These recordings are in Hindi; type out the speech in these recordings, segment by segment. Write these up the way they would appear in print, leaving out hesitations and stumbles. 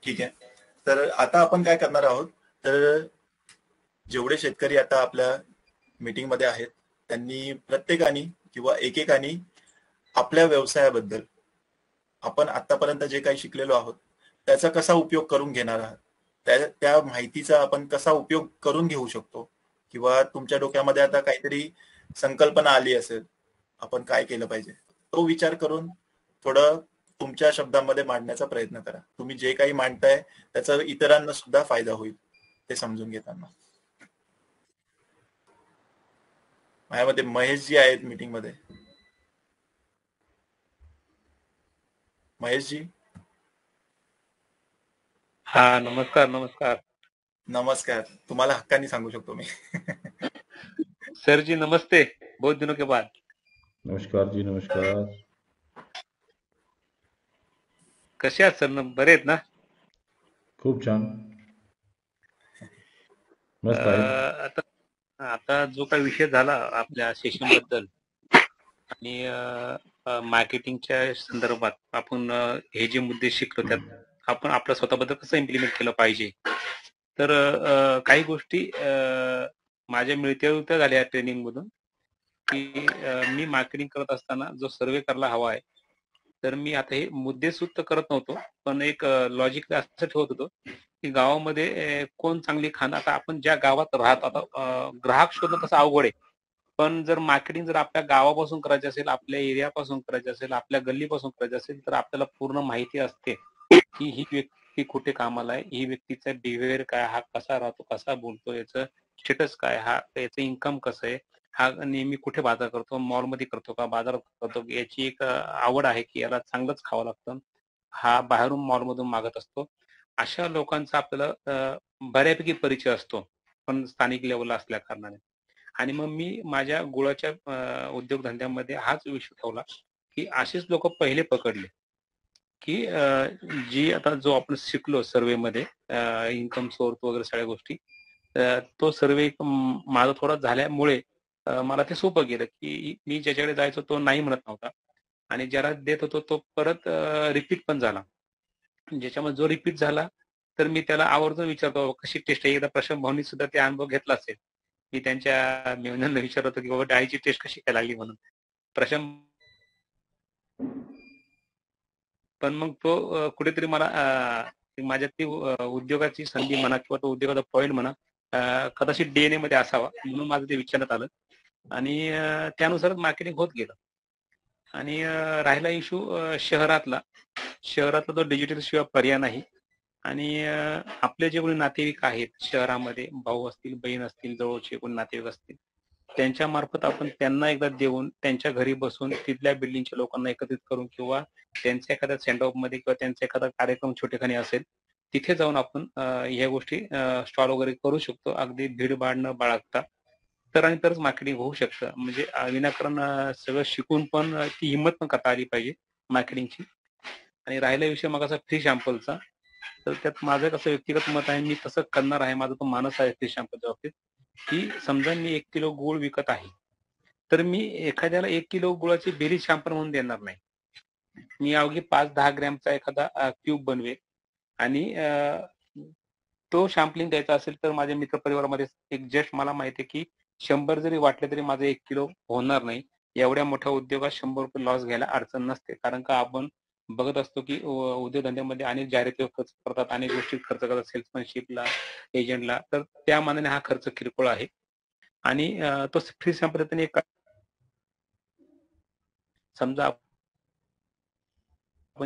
ठीक आहे. तर आता आपण काय करणार आहोत, तर जेवढे शेतकरी आता आपल्या मीटिंगमध्ये आहेत, त्यांनी प्रत्येकाने किंवा एकेकाने आपल्या व्यवसायाबद्दल आपण आतापर्यंत जे काही शिकलेलो आहोत त्याचा कसा उपयोग करून घेणार आहात, त्या माहितीचा आपण कसा उपयोग करून घेऊ शकतो, किंवा तुमच्या डोक्यामध्ये आता काहीतरी संकल्पना आली असेल, आपण काय केलं पाहिजे, तो विचार करून थोडं तुमच्या शब्दांमध्ये मांडण्याचा प्रयत्न करा. तुम्ही जे काही मांडताय त्याचा इतरांना सुद्धा फायदा होईल ते समजून घेताना. माझ्यामध्ये महेश जी आहेत मीटिंग मध्ये. महेश जी. हा, नमस्कार. नमस्कार नमस्कार. तुम्हाला हक्कानी सांगू शकतो मी. सर जी, नमस्ते. बहुत दिनों के बाद. नमस्कार जी, नमस्कार. कसे आहात सर? बरे आहेत ना? खूप छान. मस्त आहे. आता आता जो काही विषय झाला आपल्या सेशन बद्दल आणि मार्केटिंगच्या संदर्भात आपण हे जे मुद्दे शिकलो त्यात आपण आपल्या स्वतःबद्दल कसं इम्प्लिमेंट केलं पाहिजे. तर काही गोष्टी माझ्या मिळत्या झाल्या ट्रेनिंग मधून की मी मार्केटिंग करत असताना जो सर्वे करायला हवा आहे, तर मी आता हे मुद्देसूद करत नव्हतो, पण एक लॉजिक असं ठेवत होतो की गावामध्ये कोण चांगली खाणं. आता आपण ज्या गावात राहतो, आता ग्राहक शोधणं तसं अवघड आहे, पण जर मार्केटिंग जर आपल्या गावापासून करायचं असेल, आपल्या एरियापासून करायचं असेल, आपल्या गल्लीपासून करायचं असेल, तर आपल्याला पूर्ण माहिती असते की ही व्यक्ती कुठे कामाला आहे, ही व्यक्तीचा बिहेवियर काय, हा कसा राहतो, कसा बोलतो, याचं स्टेटस काय, हा याचं इन्कम कसं आहे, हा नेहमी कुठे बाजार करतो, मॉलमध्ये करतो का बाजारात करतो, याची एक आवड आहे की याला चांगलंच खावं लागतं, हा बाहेरून मॉलमधून मागत असतो. अशा लोकांचा आपल्याला बऱ्यापैकी परिचय असतो, पण स्थानिक लेवलला असल्या कारणाने. आणि मग मी माझ्या गुळाच्या उद्योगधंद्यामध्ये हाच विषय ठेवला की असेच लोक पहिले पकडले की जी आता जो आपण शिकलो सर्वेमध्ये इन्कम सोर्स वगैरे सगळ्या गोष्टी, तो सर्वे माझा थोडा झाल्यामुळे मला ते सोपं गेलं की मी ज्याच्याकडे जायचो तो नाही म्हणत नव्हता, आणि ज्याला देत होतो तो परत रिपीट पण झाला. ज्याच्यामध्ये जो रिपीट झाला तर मी त्याला आवर्जून विचारतो कशी टेस्ट आहे. एकदा प्रशांत भाऊनी सुद्धा ते अनुभव घेतला असेल. मी त्यांच्या मेहनतला विचारत होतो की बाबा डाळीची टेस्ट कशी काय लागली म्हणून. प्रशांत पण मग तो कुठेतरी मला माझ्या ती उद्योगाची संधी म्हणा किंवा तो उद्योगाचा पॉईंट म्हणा कदाचित डीएनए मध्ये असावा, म्हणून माझं ते विचारण्यात आलं आणि त्यानुसारच मार्केटिंग होत गेलं. आणि राहिला इश्यू शहरातला तो डिजिटल शिवाय पर्याय नाही. आणि आपले जे कोणी नातेवाईक आहेत शहरामध्ये, भाऊ असतील, बहीण असतील, जवळचे कोणी नातेवाईक असतील, त्यांच्या मार्फत आपण त्यांना एकदा देऊन त्यांच्या घरी बसून तिथल्या बिल्डिंगच्या लोकांना एकत्रित करून किंवा त्यांच्या एखाद्या सेंड ऑफ मध्ये किंवा त्यांचा एखादा कार्यक्रम छोटेखानी असेल तिथे जाऊन आपण ह्या गोष्टी स्टॉल वगैरे करू शकतो, अगदी भीडभाड न बाळगता. तर आणि तरच मार्केटिंग होऊ शकतं. म्हणजे विनाकारण सगळं शिकून पण ती हिंमत पण करता आली पाहिजे मार्केटिंगची. आणि राहिला विषय मग असा फ्री शॅम्पलचा, तर त्यात माझं कसं व्यक्तिगत मत आहे, मी तसं करणार आहे. माझा तो मानस आहे फ्री शॅम्पलच्या बाबतीत की समजा मी 1 किलो गूळ विकत आहे, तर मी एखाद्याला 1 किलो गुळाची बेरीज शॅम्पल म्हणून देणार नाही. मी अवघी 5-10 ग्रॅमचा एखादा क्यूब बनवेल आणि तो सॅम्पलिंग द्यायचा असेल तर माझ्या मित्रपरिवारामध्ये एक जस्ट मला माहिती आहे की 100 जरी वाटले तरी माझं 1 किलो होणार नाही. एवढ्या मोठ्या उद्योगात 100 रुपये लॉस घ्यायला अडचण नसते, कारण का आपण बघत असतो की उद्योगधंद्यामध्ये अनेक जाहिराती खर्च करतात, अनेक गोष्टी खर्च करतात, सेल्समॅनशिपला, एजंटला, तर त्या मानाने हा खर्च किरकोळ आहे. आणि तो फ्री सॅम्पल देताना एक समजा आपण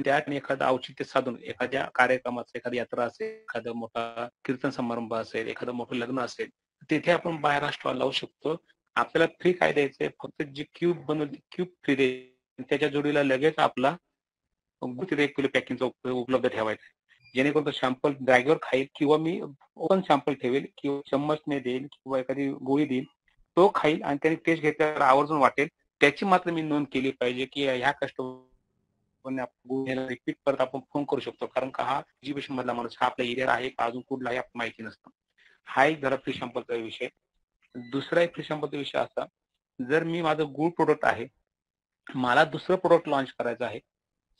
त्या ठिकाणी एखादं औचित्य साधून एखाद्या कार्यक्रमाचं, एखादी यात्रा असेल, एखादा मोठा कीर्तन समारंभ असेल, एखादं मोठं लग्न असेल, तिथे आपण बाहेर हा स्टॉल लावू शकतो. आपल्याला फ्री काय द्यायचंय, फक्त जी क्यूब बनवली क्यूब फ्री द्यायची, त्याच्या जोडीला लगेच आपला 1 किलो पॅकिंगचा उपलब्ध ठेवायचा, जेणेकरून तो सॅम्पल बॅगवर खाईल किंवा मी ओपन सॅम्पल ठेवेल किंवा चम्मचने देईल किंवा एखादी गोळी देईल, तो खाईल आणि त्याने टेस्ट घेतल्यावर आवर्जून वाटेल. त्याची मात्र मी नोंद केली पाहिजे की ह्या कस्टमर रिपीट परत आपण फोन करू शकतो, कारण का हा एज्युकेशन मधला माणूस, हा आपला एरिया आहे अजून कुठला आहे आपण माहिती नसतं. हा एक जरा फ्री सॅम्पलचा विषय. दुसरा एक फ्री सॅम्पलचा विषय असा, जर मी माझं गुळ प्रोडक्ट आहे, मला दुसरं प्रोडक्ट लॉन्च करायचं आहे,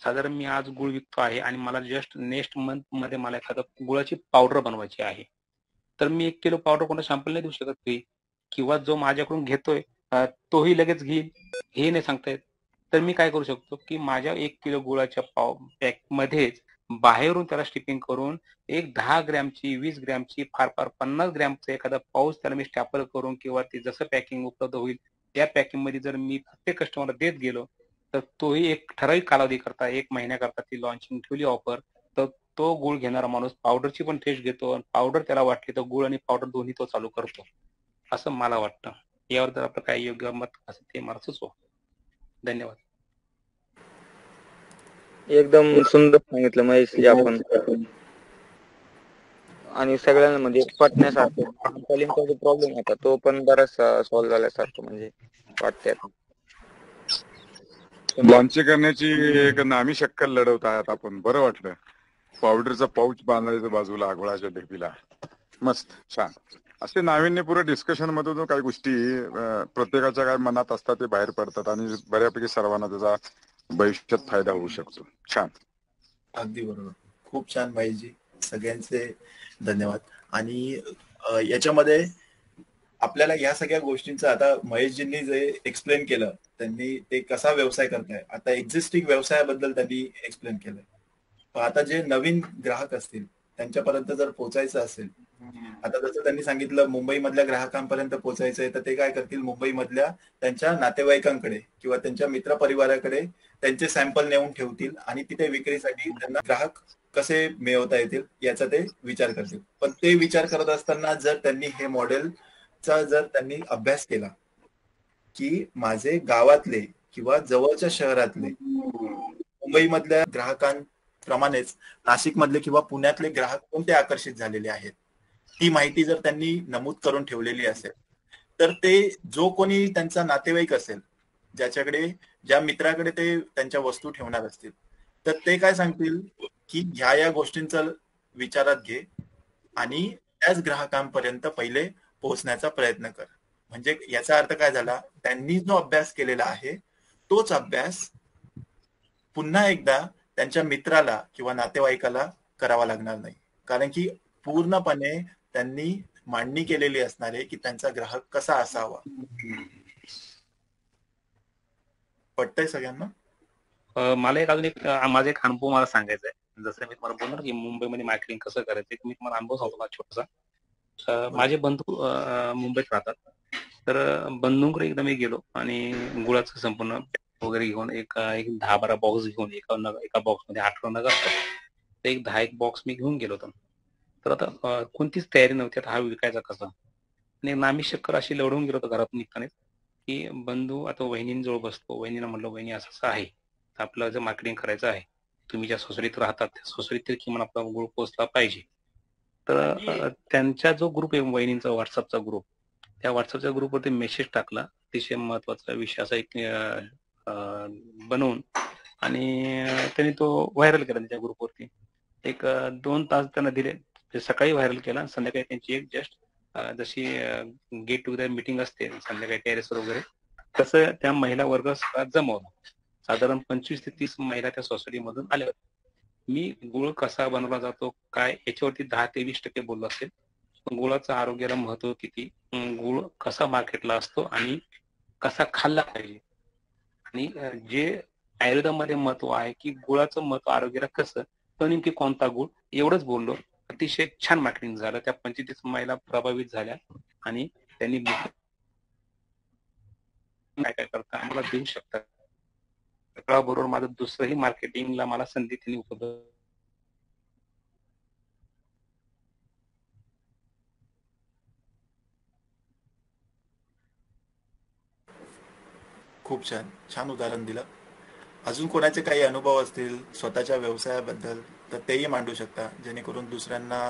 साधारण मी आज गुळ विकतो आहे आणि मला जस्ट नेक्स्ट मंथ मध्ये मला एखादं गुळाची पावडर बनवायची आहे, तर मी 1 किलो पावडर कोणा सॅम्पल नाही देऊ शकत फ्री, किंवा जो माझ्याकडून घेतोय तोही लगेच घेईल हे नाही सांगता येत. तर मी काय करू शकतो की माझ्या 1 किलो गुळाच्या पॅक मध्येच बाहेरून त्याला स्टिपिंग करून एक 10 ग्रॅमची, 20 ग्रॅमची, फार फार 50 ग्रॅमचा एखादा पाऊच त्याला मी स्टॅपल करून किंवा ते जसं पॅकिंग उपलब्ध होईल त्या पॅकिंग मध्ये जर मी प्रत्येक कस्टमरला देत गेलो, तर तोही एक ठराविक कालावधी करता 1 महिन्याकरता ती लॉन्चिंग ठेवली ऑफर, तर तो गुळ घेणारा माणूस पावडरची पण टेस्ट घेतो आणि पावडर त्याला वाटली तर गुळ आणि पावडर दोन्ही तो चालू करतो, असं मला वाटतं. यावर जर आपलं काही योग्य मत असेल ते मला सुचवा. धन्यवाद. एकदम सुंदर सांगितलं महेशजी आपण, आणि सगळ्यांना म्हणजे पटण्यासारखं. कॉलिंगचा जो प्रॉब्लेम होता तो पण बराच सॉल्व्ह झाल्यासारखं म्हणजे वाटतंय. लॉन्च करण्याची एक नामी शक्कल लढवत आहात आपण, बरं वाटलं. पावडरचा पाऊच बांधायचं बाजूला गुळाच्या ढेपीला, मस्त छान. असे नाविन्यपूर्ण डिस्कशन मधून काही गोष्टी प्रत्येकाच्या काय मनात असतात ते बाहेर पडतात आणि बऱ्यापैकी सर्वांना त्याचा भविष्यात फायदा होऊ शकतो. छान, अगदी बरोबर, खूप छान भाईजी, सगळ्यांचे धन्यवाद. आणि याच्यामध्ये आपल्याला या सगळ्या गोष्टींचं आता महेशजींनी जे एक्सप्लेन केलं, त्यांनी ते कसा व्यवसाय करताय, आता एक्झिस्टिंग व्यवसायाबद्दल त्यांनी एक्सप्लेन केलंय. पण आता जे नवीन ग्राहक असतील त्यांच्यापर्यंत जर पोहोचायचं असेल, आता जसं त्यांनी सांगितलं मुंबईमधल्या ग्राहकांपर्यंत पोहोचायचंय, तर ते काय करतील, मुंबईमधल्या त्यांच्या नातेवाईकांकडे किंवा त्यांच्या मित्रपरिवाराकडे त्यांचे सॅम्पल नेऊन ठेवतील आणि तिथे विक्रीसाठी त्यांना ग्राहक कसे मिळवता येतील याचा ते विचार करतील. पण ते विचार करत असताना जर त्यांनी हे मॉडेलचा जर त्यांनी अभ्यास केला की माझे गावातले किंवा जवळच्या शहरातले मुंबईमधल्या ग्राहकांप्रमाणेच नाशिकमधले किंवा पुण्यातले ग्राहक कोणते आकर्षित झालेले आहेत, ती माहिती जर त्यांनी नमूद करून ठेवलेली असेल, तर ते जो कोणी त्यांचा नातेवाईक असेल, ज्याच्याकडे ज्या मित्राकडे ते त्यांच्या वस्तू ठेवणार असतील, तर ते काय सांगतील की ह्या गोष्टींचा विचारात घे आणि त्याच ग्राहकांपर्यंत पहिले पोहोचण्याचा प्रयत्न कर. म्हणजे याचा अर्थ काय झाला, त्यांनी जो अभ्यास केलेला आहे तोच अभ्यास पुन्हा एकदा त्यांच्या मित्राला किंवा नातेवाईकाला करावा लागणार नाही, कारण की पूर्णपणे त्यांनी मांडणी केलेली असणार आहे की त्यांचा ग्राहक कसा असावा. पटतंय सगळ्यांना? मला एक अजून माझा एक अनुभव मला सांगायचा आहे. जसं मी तुम्हाला बोलणार की मुंबईमध्ये मार्केटिंग कसं करायचं, मी तुम्हाला अनुभव सांगतो माझा छोटासा. माझे बंधू मुंबईत राहतात, तर बंधूंकडे एकदा मी गेलो आणि गुळाचं संपूर्ण वगैरे घेऊन एक 10-12 बॉक्स घेऊन एका बॉक्समध्ये 18 नग असतात, तर एक 10 बॉक्स मी घेऊन गेलो होतो. तर आता कोणतीच तयारी नव्हती, आता हा विकायचा कसा. आणि नामी शक्कर अशी लढवून गेलो होतो घरातून निघताना की बंधू आता वहिनींजवळ बसतो, वहिनीला म्हणलं वहिनी असं असं आहे, आपलं जर मार्केटिंग करायचं आहे, तुम्ही ज्या सोसायटीत राहतात त्या सोसायटीत किमान आपला गुळ पोहोचला पाहिजे. तर त्यांचा जो ग्रुप आहे वहिनींचा व्हॉट्सअपचा ग्रुप, त्या व्हॉट्सअपच्या ग्रुपवरती मेसेज टाकला, अतिशय महत्वाचा विषय असा एक बनवून, आणि त्यांनी तो व्हायरल केला त्यांच्या ग्रुपवरती. एक 2 तास त्यांना दिले, सकाळी व्हायरल केला, संध्याकाळी त्यांची एक जस्ट जशी गेट टुगेदर मीटिंग असते संध्याकाळी टेरेसवर वगैरे, तसं त्या महिला वर्ग सगळा जमवला. साधारण 25 ते 30 महिला त्या सोसायटीमधून आल्या होत्या. मी गुळ कसा बनवला जातो काय याच्यावरती 10 ते 20% बोललो असेल, पण गुळाचं आरोग्याला महत्व किती, गुळ कसा मार्केटला असतो आणि कसा खाल्ला पाहिजे, आणि जे आयुर्वेदामध्ये महत्व आहे की गुळाचं महत्व आरोग्याला कसं, तर नेमकी कोणता गुळ, एवढंच बोललो. अतिशय छान मार्केटिंग झालं, त्या 25 महिला प्रभावित झाल्या आणि त्यांनी काय काय करता आम्हाला देऊ शकतात, बरोबर माझं दुसरंही मार्केटिंगला मला संधी त्यांनी उपलब्ध. खूप छान छान उदाहरण दिलं. अजून कोणाचे काही अनुभव असतील स्वतःच्या व्यवसायाबद्दल तर तेही मांडू शकता, जेणेकरून दुसऱ्यांना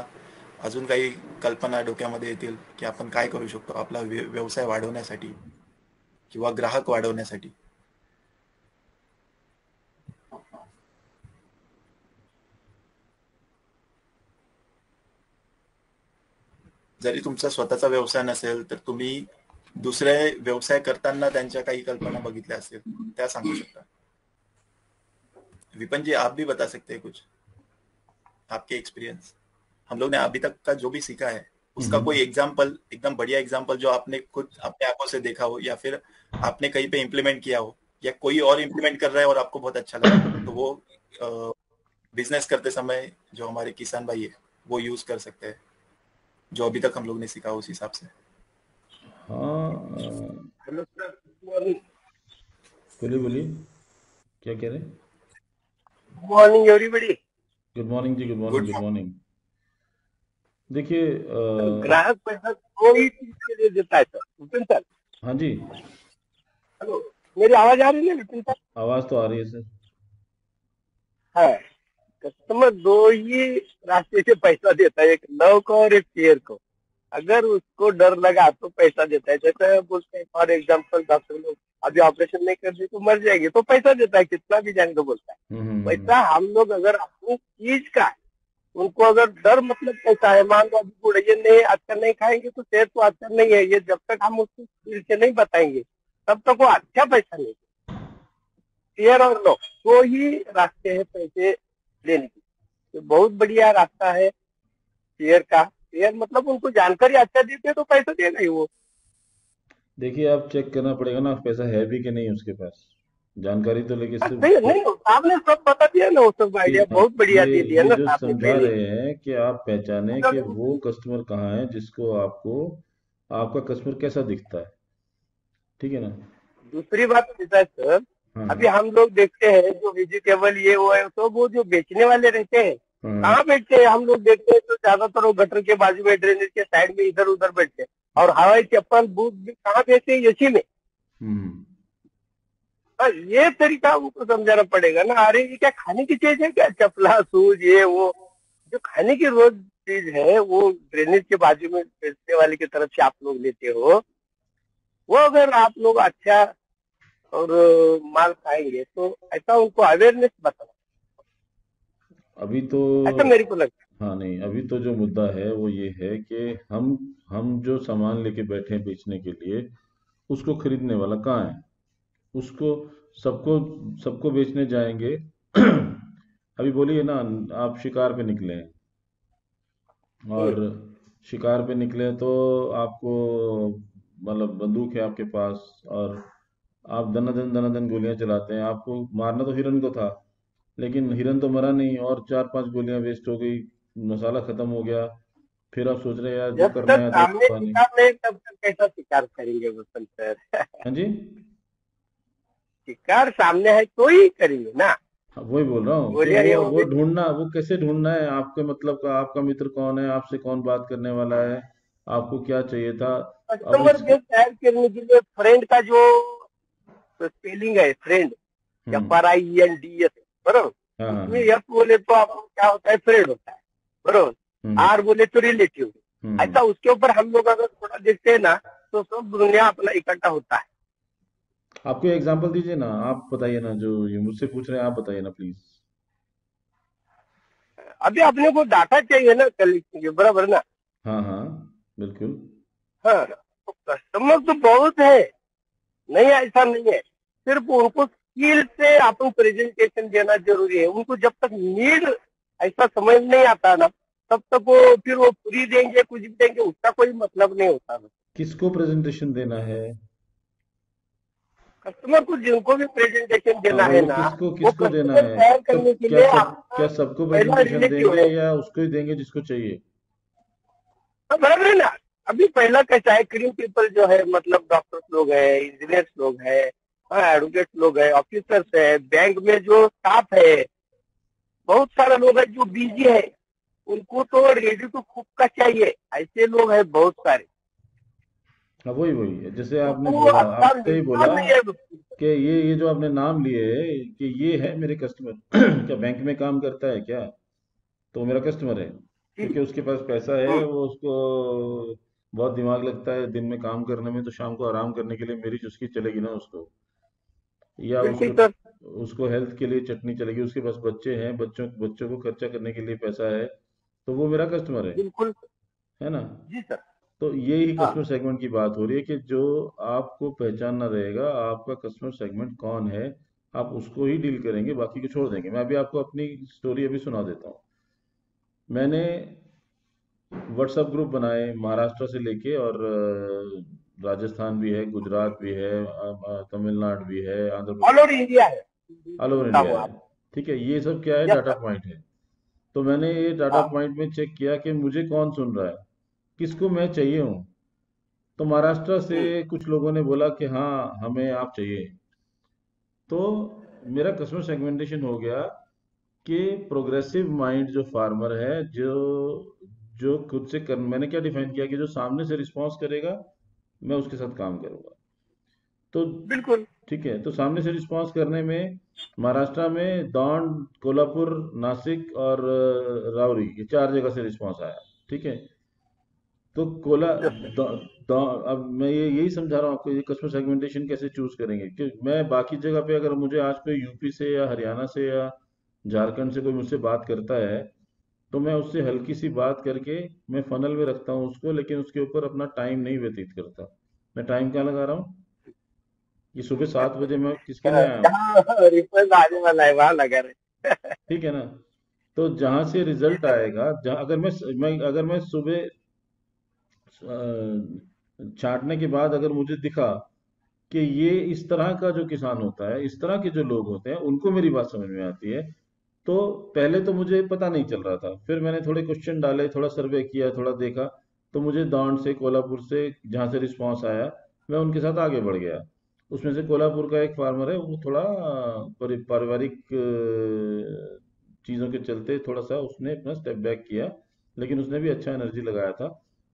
अजून काही कल्पना डोक्यामध्ये येतील की आपण काय करू शकतो आपला व्यवसाय वाढवण्यासाठी किंवा ग्राहक वाढवण्यासाठी. जरी तुमचा स्वतःचा व्यवसाय नसेल तर तुम्ही दुसरे व्यवसाय करताना त्यांच्या काही कल्पना बघितल्या असतील त्या सांगू शकता. विपन जी, आप भी बता सकते हैं कुछ आपके एक्सपीरियंस। हम लोग ने अभी तक का जो भी सीखा है उसका कोई एग्जाम्पल, एकदम बढ़िया एग्जाम्पल जो आपने खुद अपने आंखों से देखा हो, या फिर आपने कहीं पे इम्प्लीमेंट किया हो, या कोई और इम्प्लीमेंट कर रहा है और आपको बहुत अच्छा लगा, तो वो बिजनेस करते समय जो हमारे किसान भाई है वो यूज कर सकते हैं, जो अभी तक हम लोग ने सीखा उस हिसाब से। हाँ, हेलो सर, गुड मॉर्निंग। बोलिए बोलिए, क्या कह रहे हैं? Good morning everybody. Good morning ji, good good morning, good morning. देखिए, ग्राहक पैसा कोई चीज के लिए देता है सर। विपिन सर, हाँ जी, हेलो, मेरी आवाज आ रही है ना विपिन सर? आवाज़ तो आ रही है सर। है, कस्टमर दो ही रास्ते से पैसा देता है, एक लव को और एक फेयर को। अगर उसको डर लगा तो पैसा देता है। जैसे बोलते हैं फॉर एग्जाम्पल, डॉक्टर लोग अभी ऑपरेशन नहीं कर दी तो मर जाएगी, तो पैसा देता है, कितना भी जाने को बोलता है। पैसा हम लोग अगर अपनी चीज का, उनको अगर डर मतलब कैसा है, मान लो अभी बूढ़े ये नहीं अच्छा नहीं खाएंगे तो सेहत तो अच्छा नहीं है, ये जब तक हम उसको दिल से नहीं बताएंगे तब तक वो अच्छा पैसा नहीं। फेयर और लो तो ही रास्ते हैं पैसे लेने की। तो बहुत बढ़िया रास्ता है फेयर का। फेयर मतलब उनको जानकारी अच्छा देते तो पैसा देगा ही वो। देखिए, आप चेक करना पड़ेगा ना पैसा है भी कि नहीं उसके पास। जानकारी तो लेके सिर्फ नहीं नहीं, आपने सब बता दिया ना, वो सब आइडिया बहुत बढ़िया दे दिया ये ना जो आपने समझा पहले। रहे हैं कि आप पहचाने कि वो कस्टमर कहाँ है जिसको आपको, आपका कस्टमर कैसा दिखता है, ठीक है ना? दूसरी बात ऐसा है सर, हाँ अभी हम लोग देखते हैं जो वेजिटेबल ये वो है, तो वो जो बेचने वाले रहते हैं कहाँ बैठते हैं? हम लोग देखते हैं तो ज्यादातर वो गटर के बाजू में, ड्रेनेज के साइड में इधर उधर बैठते हैं। और हवाई चप्पल बूट भी कहाँ बेचते हैं? एसी में। ये तरीका उनको समझाना पड़ेगा ना। अरे ये क्या खाने की चीज है क्या? चपला शूज ये वो जो खाने की रोज चीज है वो ड्रेनेज के बाजू में बेचने वाले की तरफ से आप लोग लेते हो। वो अगर आप लोग अच्छा और माल खाएंगे तो ऐसा उनको अवेयरनेस बताना, अभी तो ऐसा मेरे को लगता है। हाँ नहीं, अभी तो जो मुद्दा है वो ये है कि हम जो सामान लेके बैठे हैं बेचने के लिए, उसको खरीदने वाला कहाँ है? उसको सबको सबको बेचने जाएंगे। अभी बोलिए ना, आप शिकार पे निकले हैं और शिकार पे निकले तो आपको मतलब बंदूक है आपके पास, और आप दनादन गोलियां चलाते हैं। आपको मारना तो हिरन को था, लेकिन हिरन तो मरा नहीं और 4-5 गोलियां वेस्ट हो गई, मसाला खत्म हो गया। फिर आप सोच रहे हैं यार जो जब करने तक आया था वो सामने हुआ नहीं। शिकार नहीं तब तक कैसा शिकार करेंगे वसंत सर? हाँ जी, शिकार सामने है तो ही करेंगे ना। हाँ, वही बोल रहा हूँ कि गोलियां ये हो वो गई। ढूंढना, वो कैसे ढूंढना है आपके मतलब का, आपका मित्र कौन है, आपसे कौन बात करने वाला है, आपको क्या चाहिए था। अब कस्टमर बेस तैयार करने के लिए फ्रेंड का जो स्पेलिंग है, फ्रेंड, FRIEND, बरोबर। हाँ हाँ उसमें एफ बोले तो आपको क्या होता है? फ्रेंड होता है, बरोबर। आर बोले तो रिलेटिव। ऐसा उसके ऊपर हम लोग अगर थोड़ा देखते हैं ना तो सब दुनिया अपना इकट्ठा होता है। आपको एग्जांपल दीजिए ना, आप बताइए ना, जो ये मुझसे पूछ रहे हैं आप बताइए ना प्लीज। अभी अपने को डाटा चाहिए ना कलेक्शन के, बराबर ना? हाँ हाँ, बिल्कुल। हाँ, तो कस्टमर तो बहुत है, नहीं ऐसा नहीं है। सिर्फ उनको स्किल से अपन प्रेजेंटेशन देना जरूरी है। उनको जब तक नीड ऐसा समझ नहीं आता ना तब तक वो फिर वो फ्री देंगे कुछ भी देंगे, उसका कोई मतलब नहीं होता। किसको प्रेजेंटेशन देना है? कस्टमर को जिनको भी प्रेजेंटेशन हाँ, देना वो है ना, किसको वो किसको देना कस्टमर है? तैयार तो करने के क्या लिए क्या आपका सबको पहला प्रेजेंटेशन रिलेटिव देंगे है। या उसको ही देंगे जिसको चाहिए? हाँ, बराबर है ना। अभी पहला कैसा है, क्रीम पीपल जो है मतलब डॉक्टर्स लोग है, इंजीनियर्स लोग है, एडवोकेट लोग है, ऑफिसर्स है, बैंक में जो स्टाफ है, बहुत सारे लोग हैं जो बिजी है। उनको तो रेडी टू कुक का चाहिए, ऐसे लोग हैं बहुत सारे। हाँ, वही वही जैसे आपने उनको बोला, अच्छा आपसे ही मिलता बोला नहीं है। कि ये जो आपने नाम लिए कि ये है मेरे कस्टमर। क्या बैंक में काम करता है क्या? तो वो मेरा कस्टमर है, क्योंकि उसके पास पैसा है, वो उसको बहुत दिमाग लगता है दिन में काम करने में, तो शाम को आराम करने के लिए मेरी चुस्की चलेगी ना उसको, या बिल्कुल उसको सर। उसको हेल्थ के लिए चटनी चलेगी, उसके पास बच्चे हैं, बच्चों बच्चों को खर्चा करने के लिए पैसा है, तो वो मेरा कस्टमर बिल्कुल है ना? जी सर। तो यही हाँ, कस्टमर सेगमेंट की बात हो रही है कि जो आपको पहचानना रहेगा आपका कस्टमर सेगमेंट कौन है, आप उसको ही डील करेंगे, बाकी को छोड़ देंगे। मैं अभी आपको अपनी स्टोरी अभी सुना देता हूँ। मैंने व्हाट्सएप ग्रुप बनाए महाराष्ट्र से लेके, और राजस्थान भी है, गुजरात भी है, तमिलनाडु भी है, आंध्र ऑल प्रदेश, ओवर इंडिया है, ऑल ओवर सुनता इंडिया हूँ है। आप। ठीक है, ये सब क्या है, यस डाटा सर। पॉइंट है। तो मैंने ये डाटा हाँ पॉइंट में चेक किया कि मुझे कौन सुन रहा है, किसको मैं चाहिए हूँ। तो महाराष्ट्र से हम्म, कुछ लोगों ने बोला कि हाँ हमें आप चाहिए। तो मेरा कस्टमर सेगमेंटेशन हो गया कि प्रोग्रेसिव माइंड जो फार्मर है, जो जो खुद से कर, मैंने क्या डिफाइन किया कि जो सामने से रिस्पॉन्स करेगा मैं उसके साथ काम करूंगा। तो बिल्कुल। ठीक है, तो सामने से रिस्पॉन्स करने में महाराष्ट्र में दौंड, कोल्हापुर, नासिक और रावरी, ये 4 जगह से रिस्पॉन्स आया। ठीक है, तो यस सर। अब मैं ये यही समझा रहा हूँ आपको, ये कस्टमर सेगमेंटेशन कैसे चूज करेंगे। कि मैं बाकी जगह पे अगर मुझे आज कोई यूपी से या हरियाणा से या झारखंड से कोई मुझसे बात करता है, तो मैं उससे हल्की सी बात करके मैं फनल में रखता हूँ उसको, लेकिन उसके ऊपर अपना टाइम नहीं व्यतीत करता। मैं टाइम कहाँ लगा रहा हूँ, ये सुबह 7 बजे मैं किसके लिए आया हूँ। जहाँ रिक्वेस्ट आने वाला है वहां लगा रहे। ठीक है ना, तो जहां से रिजल्ट आएगा, जहाँ अगर मैं सुबह छांटने के बाद अगर मुझे दिखा कि ये इस तरह का जो किसान होता है, इस तरह के जो लोग होते हैं, उनको मेरी बात समझ में आती है। तो पहले तो मुझे पता नहीं चल रहा था, फिर मैंने थोड़े क्वेश्चन डाले, थोड़ा सर्वे किया, थोड़ा देखा, तो मुझे दांड से, कोल्हापुर से जहाँ से रिस्पांस आया, मैं उनके साथ आगे बढ़ गया। उसमें से कोल्हापुर का एक फार्मर है, वो थोड़ा पारिवारिक चीज़ों के चलते थोड़ा सा उसने अपना स्टेप बैक किया, लेकिन उसने भी अच्छा एनर्जी लगाया था।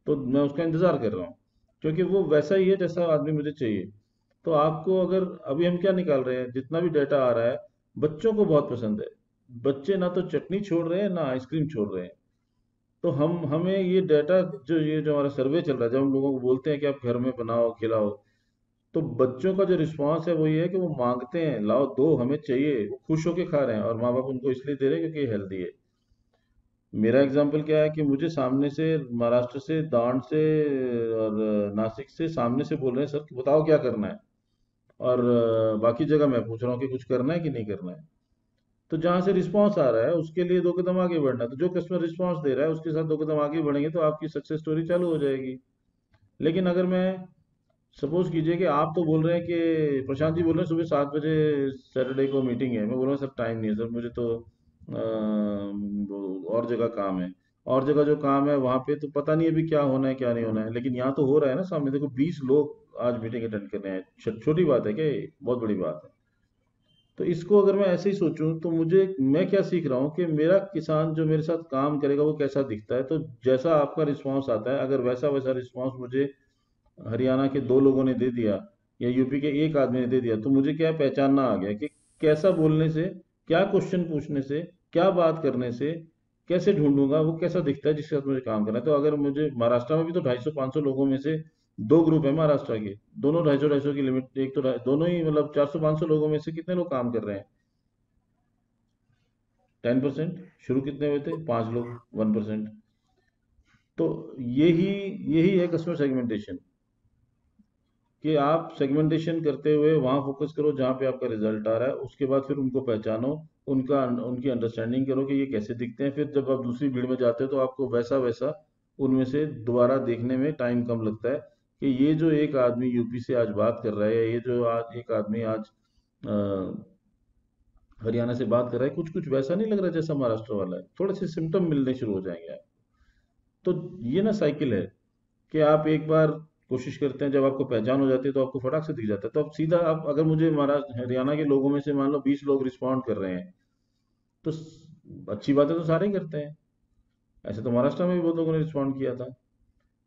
तो मैं उसका इंतज़ार कर रहा हूँ, क्योंकि वो वैसा ही है जैसा आदमी मुझे चाहिए। तो आपको अगर अभी हम क्या निकाल रहे हैं, जितना भी डाटा आ रहा है, बच्चों को बहुत पसंद है। बच्चे ना तो चटनी छोड़ रहे हैं ना आइसक्रीम छोड़ रहे हैं। तो हम हमें ये डाटा, जो ये जो हमारा सर्वे चल रहा है, जब हम लोगों को बोलते हैं कि आप घर में बनाओ खिलाओ, तो बच्चों का जो रिस्पांस है वो ये है कि वो मांगते हैं, लाओ दो हमें चाहिए, वो खुश होके खा रहे हैं, और माँ बाप उनको इसलिए दे रहे हैं क्योंकि ये हेल्दी है। मेरा एग्जाम्पल क्या है कि मुझे सामने से, महाराष्ट्र से, दांड से और नासिक से सामने से बोल रहे हैं, सर बताओ क्या करना है। और बाकी जगह मैं पूछ रहा हूँ कि कुछ करना है कि नहीं करना है। तो जहां से रिस्पांस आ रहा है उसके लिए 2 कदम आगे बढ़ना है। तो जो कस्टमर रिस्पांस दे रहा है उसके साथ 2 कदम आगे बढ़ेंगे तो आपकी सक्सेस स्टोरी चालू हो जाएगी। लेकिन अगर मैं, सपोज कीजिए कि आप तो बोल रहे हैं कि प्रशांत जी बोल रहे हैं सुबह 7 बजे सैटरडे को मीटिंग है, मैं बोल रहा हूँ सर टाइम नहीं है सर, मुझे तो वो और जगह काम है। और जगह जो काम है वहां पे तो पता नहीं अभी क्या होना है क्या नहीं होना है, लेकिन यहाँ तो हो रहा है ना सामने, देखो 20 लोग आज मीटिंग अटेंड कर रहे हैं। छोटी बात है क्या ये, बहुत बड़ी बात है। तो इसको अगर मैं ऐसे ही सोचूं तो मुझे, मैं क्या सीख रहा हूँ कि मेरा किसान जो मेरे साथ काम करेगा वो कैसा दिखता है। तो जैसा आपका रिस्पांस आता है, अगर वैसा वैसा रिस्पांस मुझे हरियाणा के 2 लोगों ने दे दिया या यूपी के एक आदमी ने दे दिया, तो मुझे क्या पहचानना आ गया कि कैसा बोलने से, क्या क्वेश्चन पूछने से, क्या बात करने से, कैसे ढूंढूंगा वो कैसा दिखता है जिसके साथ मुझे काम करना है। तो अगर मुझे महाराष्ट्र में भी तो 250-500 लोगों में से 2 ग्रुप है महाराष्ट्र के, दोनों 250-250 की लिमिट, एक तो दोनों ही मतलब 400-500 लोगों में से कितने लोग काम कर रहे हैं, 10%। शुरू कितने हुए थे, 5 लोग, 1%। तो यही यही है कस्टमर सेगमेंटेशन, कि आप सेगमेंटेशन करते हुए वहां फोकस करो जहां पे आपका रिजल्ट आ रहा है, उसके बाद फिर उनको पहचानो, उनकी अंडरस्टैंडिंग करो कि ये कैसे दिखते हैं। फिर जब आप दूसरी भीड़ में जाते हो तो आपको वैसा वैसा उनमें से दोबारा देखने में टाइम कम लगता है, कि ये जो एक आदमी यूपी से आज बात कर रहा है, या ये जो आज एक आदमी आज हरियाणा से बात कर रहा है, कुछ कुछ वैसा नहीं लग रहा जैसा महाराष्ट्र वाला है, थोड़े से सिम्टम मिलने शुरू हो जाएंगे आप। तो ये ना साइकिल है कि आप एक बार कोशिश करते हैं, जब आपको पहचान हो जाती है तो आपको फटाक से दिख जाता है। तो अब सीधा आप, अगर मुझे महाराष्ट्र हरियाणा के लोगों में से मान लो 20 लोग रिस्पॉन्ड कर रहे हैं, तो अच्छी बातें तो सारे ही करते हैं। ऐसे तो महाराष्ट्र में भी बहुत लोगों ने रिस्पॉन्ड किया था।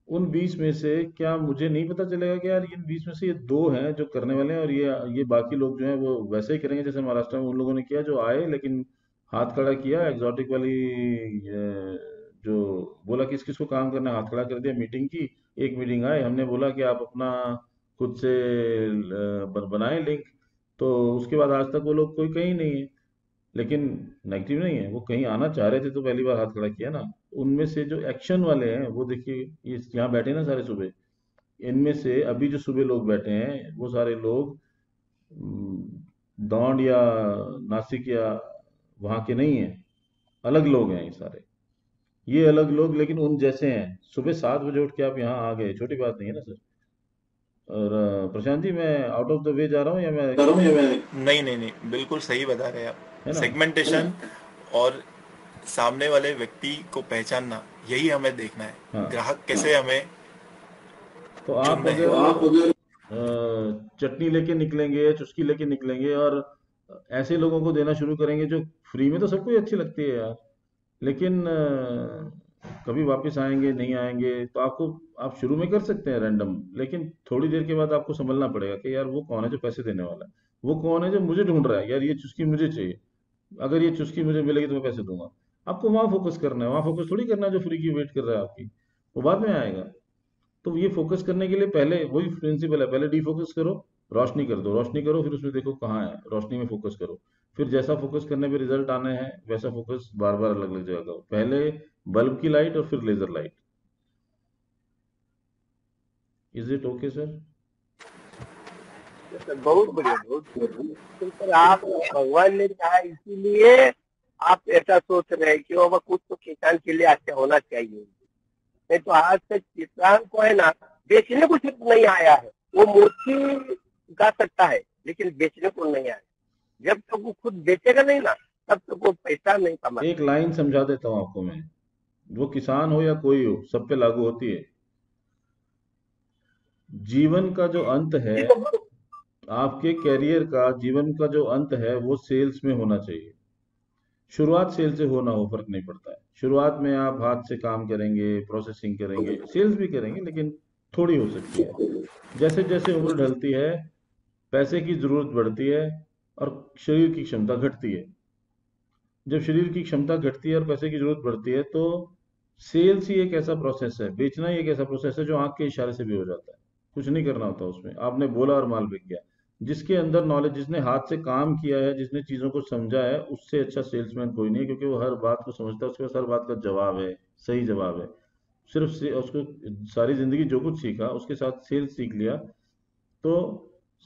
उन 20 में से क्या मुझे नहीं पता चलेगा कि यार इन 20 में से ये 2 हैं जो करने वाले हैं, और ये बाकी लोग जो हैं वो वैसे ही करेंगे जैसे महाराष्ट्र में उन लोगों ने किया, जो आए लेकिन हाथ खड़ा किया, एग्जॉटिक वाली जो बोला किस किस को काम करना है, हाथ खड़ा कर दिया, मीटिंग की। एक मीटिंग आए, हमने बोला कि आप अपना खुद से बनाएं लिंक। तो उसके बाद आज तक वो लोग कोई कहीं नहीं है, लेकिन नेगेटिव नहीं है, वो कहीं आना चाह रहे थे तो पहली बार हाथ खड़ा किया ना। उनमें से जो एक्शन वाले हैं वो देखिए, ये यहाँ बैठे ना सारे सुबह, इनमें से अभी जो सुबह लोग बैठे हैं वो सारे लोग दौंड या नासिक या वहाँ के नहीं हैं, अलग लोग हैं ये सारे। ये अलग लोग लेकिन उन जैसे हैं। सुबह 7 बजे उठ के आप यहाँ आ गए, छोटी बात नहीं है ना सर। और प्रशांत जी, मैं आउट ऑफ द वे जा रहा हूँ या मैं नहीं नहीं नहीं, बिल्कुल सही बता रहे हैं आप। है ना? सेगमेंटेशन और सामने वाले व्यक्ति को पहचानना, यही हमें देखना है। हाँ, ग्राहक कैसे हमें तो चुन आप रहे हैं। अगर चटनी लेके निकलेंगे या चुस्की लेके निकलेंगे और ऐसे लोगों को देना शुरू करेंगे जो फ्री में तो सबको ही अच्छी लगती है यार, लेकिन कभी वापस आएंगे नहीं आएंगे, तो आप शुरू में कर सकते हैं रैंडम, लेकिन थोड़ी देर के बाद आपको समझना पड़ेगा कि यार वो कौन है जो पैसे देने वाला है, वो कौन है जो मुझे ढूंढ रहा है, यार ये चुस्की मुझे चाहिए, अगर ये चुस्की मुझे मिलेगी तो मैं पैसे दूंगा। आपको वहां फोकस करना है, वहां फोकस थोड़ी करना है जो फ्री की वेट कर रहा है आपकी, वो बाद में आएगा। तो ये फोकस करने के लिए पहले वही प्रिंसिपल है, पहले डीफोकस करो, रोशनी कर दो, रोशनी करो, फिर उसमें देखो कहाँ है, रोशनी में फोकस करो, फिर जैसा फोकस करने पे रिजल्ट आने हैं वैसा फोकस बार बार अलग अलग जगह करो, पहले बल्ब की लाइट और फिर laser light. Is it okay sir? बहुत बढ़िया, बहुत बढ़िया। तो सर आप, भगवान ने कहा इसीलिए आप ऐसा सोच रहे हैं कि बाबा कुछ तो किसान के लिए अच्छा होना चाहिए। नहीं तो आज तक किसान को है ना, बेचने को सिर्फ नहीं आया है, वो मूर्ति गा सकता है लेकिन बेचने को नहीं आया। जब तक वो खुद बेचेगा नहीं ना, तब तक वो पैसा नहीं कमा। एक लाइन समझा देता हूँ आपको मैं, वो किसान हो या कोई हो, सब पे लागू होती है। जीवन का जो अंत है, आपके कैरियर का जीवन का जो अंत है वो सेल्स में होना चाहिए। शुरुआत सेल से हो ना हो फर्क नहीं पड़ता है। शुरुआत में आप हाथ से काम करेंगे, प्रोसेसिंग करेंगे, सेल्स भी करेंगे, लेकिन थोड़ी हो सकती है। जैसे जैसे उम्र ढलती है, पैसे की जरूरत बढ़ती है और शरीर की क्षमता घटती है। जब शरीर की क्षमता घटती है और पैसे की जरूरत बढ़ती है, तो सेल्स ही एक ऐसा प्रोसेस है, बेचना ही एक ऐसा प्रोसेस है जो आंख के इशारे से भी हो जाता है। कुछ नहीं करना होता उसमें, आपने बोला और माल बिक गया। जिसके अंदर नॉलेज, जिसने हाथ से काम किया है, जिसने चीजों को समझा है, उससे अच्छा सेल्समैन कोई नहीं है, क्योंकि वो हर बात को समझता है, उसके पास हर बात का जवाब है, सही जवाब है। सिर्फ से उसको सारी जिंदगी जो कुछ सीखा उसके साथ सेल्स सीख लिया। तो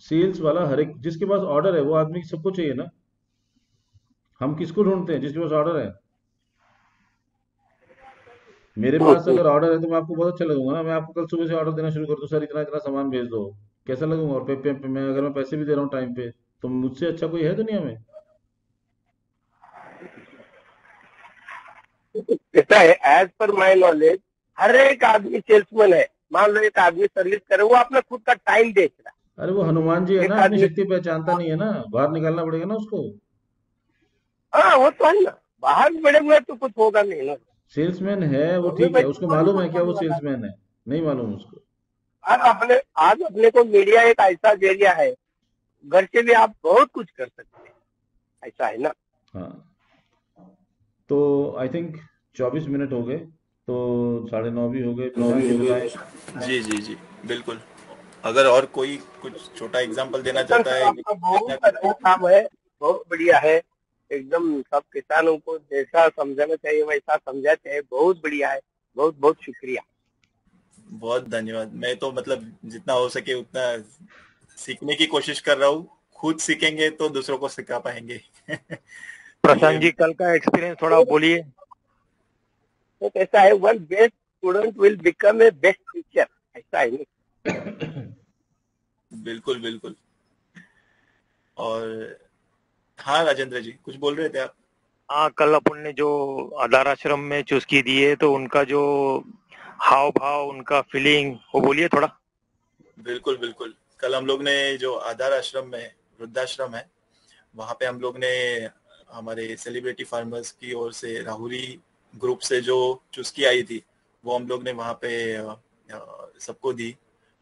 सेल्स वाला हर एक, जिसके पास ऑर्डर है वो आदमी सबको चाहिए ना। हम किसको ढूंढते हैं? जिसके पास ऑर्डर है। मेरे पास अगर ऑर्डर है तो मैं आपको बहुत अच्छा लगूंगा ना, मैं आपको कल सुबह से ऑर्डर देना शुरू कर दूं, सर इतना इतना सामान भेज दो, कैसा लगूंगा? और मैं अगर मैं पैसे भी दे रहा हूँ टाइम पे, तो मुझसे अच्छा कोई है दुनिया में? ऐसा है, एज पर माई नॉलेज हर एक आदमी सेल्समैन है। मान लो एक आदमी सर्विस करे, वो अपना खुद का टाइम बेच रहा अरे वो हनुमान जी है है। ना, एक अपनी आदमी, शक्ति पहचानता नहीं है ना, बाहर निकालना पड़ेगा ना उसको। हाँ वो तो है ना, बाहर बड़े हुए तो कुछ होगा नहीं ना। सेल्समैन है वो, हमें ठीक है, बच्चे उसको थोड़ी मालूम कुछ है क्या वो करने वाला है। सेल्समैन है? नहीं मालूम उसको। आज अपने को मीडिया एक ऐसा जरिया है, घर से भी आप बहुत कुछ कर सकते हैं, ऐसा है ना। हाँ, तो आई थिंक 24 मिनट हो गए, तो 9:30 भी हो गए। प्रशांत जी बताएं। जी जी जी, बिल्कुल। अगर और कोई कुछ छोटा एग्जांपल देना किसान चाहता सर है आपका बहुत अच्छा काम है, बहुत बढ़िया है। एकदम सब किसानों को जैसा समझाना चाहिए वैसा समझाते हैं, बहुत बढ़िया है। बहुत बहुत शुक्रिया। बहुत धन्यवाद। मैं तो मतलब जितना हो सके उतना सीखने की कोशिश कर रहा हूँ। खुद सीखेंगे तो दूसरों को सिखा पाएंगे। ये प्रशांत जी कल का एक्सपीरियंस थोड़ा बोलिए। तो कैसा है, one best student will become a best teacher, ऐसा है नहीं। बिल्कुल बिल्कुल। और हाँ राजेंद्र जी, कुछ बोल रहे थे आप? हाँ, कल अपन ने जो आधार आश्रम में चुस्की दी है, तो उनका जो हाव भाव, उनका फीलिंग, वो बोलिए थोड़ा। बिल्कुल बिल्कुल। कल हम लोग ने जो आधार आश्रम में, वृद्धाश्रम है, वहां पे हम लोग ने हमारे सेलिब्रिटी फार्मर्स की ओर से राहुरी ग्रुप से जो चुस्की आई थी, वो हम लोग ने वहां पे सबको दी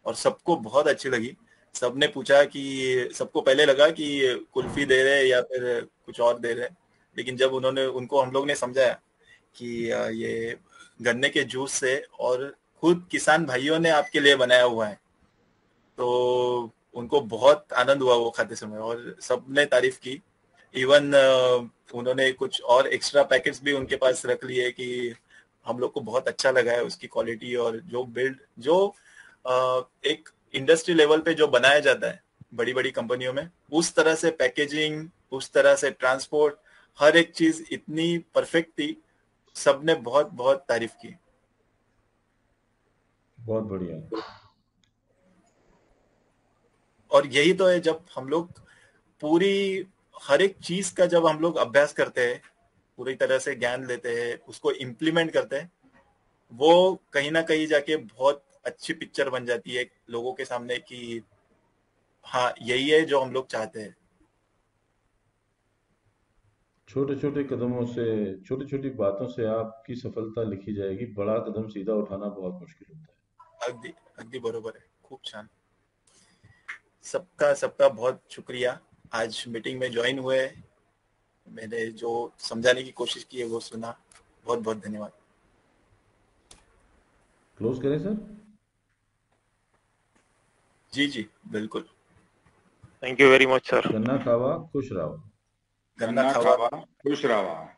और सबको बहुत अच्छी लगी। सबने पूछा कि, सबको पहले लगा कि कुल्फी दे रहे या फिर कुछ और दे रहे, लेकिन जब उनको हम लोग ने समझाया कि ये गन्ने के जूस से और खुद किसान भाइयों ने आपके लिए बनाया हुआ है, तो उनको बहुत आनंद हुआ वो खाते समय और सबने तारीफ की। इवन उन्होंने कुछ और एक्स्ट्रा पैकेट्स भी उनके पास रख लिए कि हम लोग को बहुत अच्छा लगा है उसकी क्वालिटी, और जो एक इंडस्ट्री लेवल पे जो बनाया जाता है बड़ी बड़ी कंपनियों में, उस तरह से पैकेजिंग, उस तरह से ट्रांसपोर्ट, हर एक चीज इतनी परफेक्ट थी, सबने बहुत बहुत तारीफ की। बहुत बढ़िया। और यही तो है, जब हम लोग पूरी हर एक चीज का जब हम लोग अभ्यास करते हैं, पूरी तरह से ज्ञान लेते हैं, उसको इम्प्लीमेंट करते हैं, वो कहीं ना कहीं जाके बहुत अच्छी पिक्चर बन जाती है लोगों के सामने कि हाँ यही है जो हम लोग चाहते हैं। छोटे छोटे कदमों से, छोटी छोटी बातों से आपकी सफलता लिखी जाएगी। बड़ा कदम सीधा उठाना बहुत मुश्किल होता है। अगदी अगदी बरोबर है, खूप छान। सबका सबका बहुत शुक्रिया, आज मीटिंग में ज्वाइन हुए, मैंने जो समझाने की कोशिश की है वो सुना, बहुत बहुत धन्यवाद। क्लोज करें सर? जी जी बिल्कुल। Thank you very much sir. गन्ना खावा खुश रहो। गन्ना खावा खुश राहा।